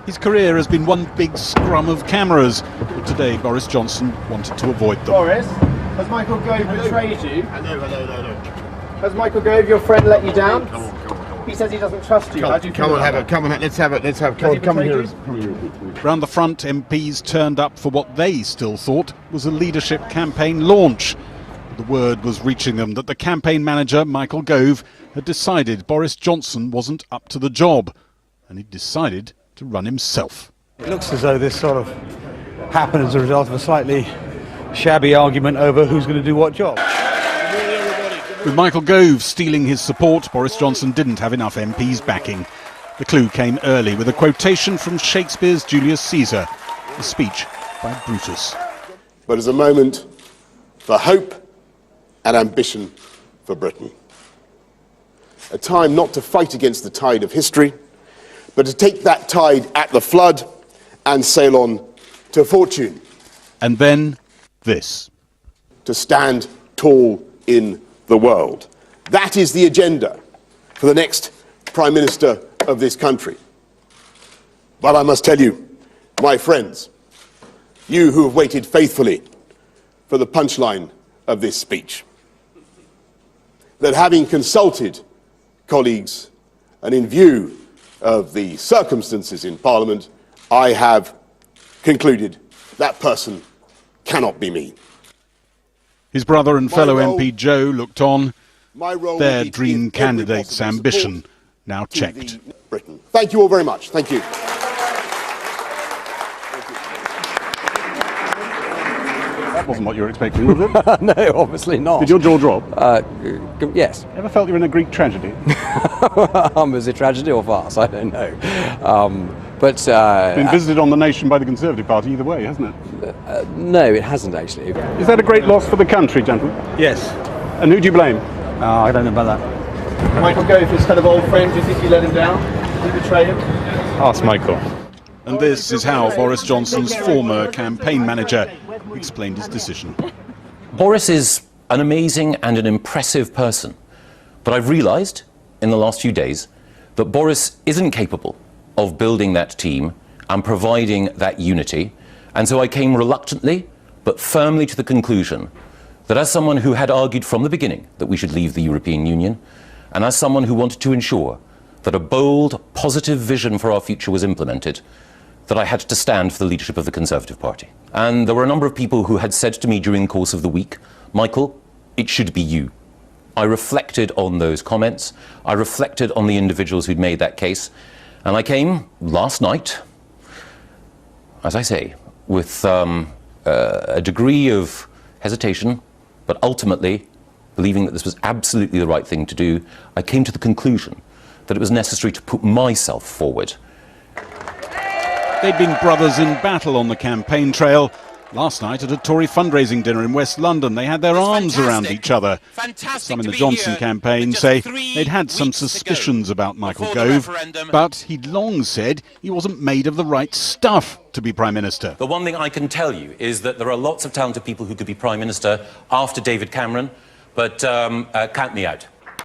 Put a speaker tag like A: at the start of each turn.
A: His career has been one big scrum of cameras, but today Boris Johnson wanted to avoid them.
B: Boris, has Michael Gove betrayed you?
C: Hello.
B: Has Michael Gove, your friend, let you down?
C: Come on.
B: He says he doesn't trust you. How do you feel about that?
C: Come on, let's have it. Come here.
A: Round the front, MPs turned up for what they still thought was a leadership campaign launch. The word was reaching them that the campaign manager, Michael Gove, had decided Boris Johnson wasn't up to the job, and he'd decided to run himself.
D: It looks as though this sort of happened as a result of a slightly shabby argument over who's going to do what job.
A: With Michael Gove stealing his support, Boris Johnson didn't have enough MPs backing. The clue came early with a quotation from Shakespeare's Julius Caesar, a speech by Brutus.
C: But it's a moment for hope and ambition for Britain. A time not to fight against the tide of history, but to take that tide at the flood and sail on to fortune.
A: And then this.
C: To stand tall in the world. That is the agenda for the next Prime Minister of this country. But I must tell you, my friends, you who have waited faithfully for the punchline of this speech, that having consulted colleagues and in view of the circumstances in Parliament, I have concluded that person cannot be me.
A: His brother and fellow MP Joe looked on, their
C: will
A: dream
C: be to give every
A: candidate's
C: possible
A: ambition
C: support
A: now
C: to
A: checked.
C: Britain. Thank you all very much. Thank you.
A: That wasn't what you were expecting, was it?
D: No, obviously not.
A: Did your jaw drop?
D: Yes.
A: Ever felt you're in a Greek tragedy?
D: Was it tragedy or farce? I don't know.
A: Been visited on the nation by the Conservative Party either way, hasn't it?
D: No, it hasn't actually.
A: Is that a great loss for the country, gentlemen?
D: Yes.
A: And who do you blame?
D: I don't know about that.
B: Michael Gove, his kind of old friend, do you think you let him down? Did you betray him?
D: Ask Michael.
A: And this is how Boris Johnson's former campaign manager explained his decision.
E: Boris is an amazing and an impressive person, but I've realised in the last few days that Boris isn't capable of building that team and providing that unity, and so I came reluctantly but firmly to the conclusion that as someone who had argued from the beginning that we should leave the European Union, and as someone who wanted to ensure that a bold, positive vision for our future was implemented, that I had to stand for the leadership of the Conservative Party. And there were a number of people who had said to me during the course of the week, Michael, it should be you. I reflected on those comments, I reflected on the individuals who'd made that case, and I came last night, as I say, with a degree of hesitation, but ultimately, believing that this was absolutely the right thing to do, I came to the conclusion that it was necessary to put myself forward.
A: They'd been brothers in battle on the campaign trail. Last night at a Tory fundraising dinner in West London, they had their arms around each other. Some in the Johnson campaign say they'd had some suspicions about Michael Gove, but he'd long said he wasn't made of the right stuff to be Prime Minister.
E: The one thing I can tell you is that there are lots of talented people who could be Prime Minister after David Cameron, but count me out.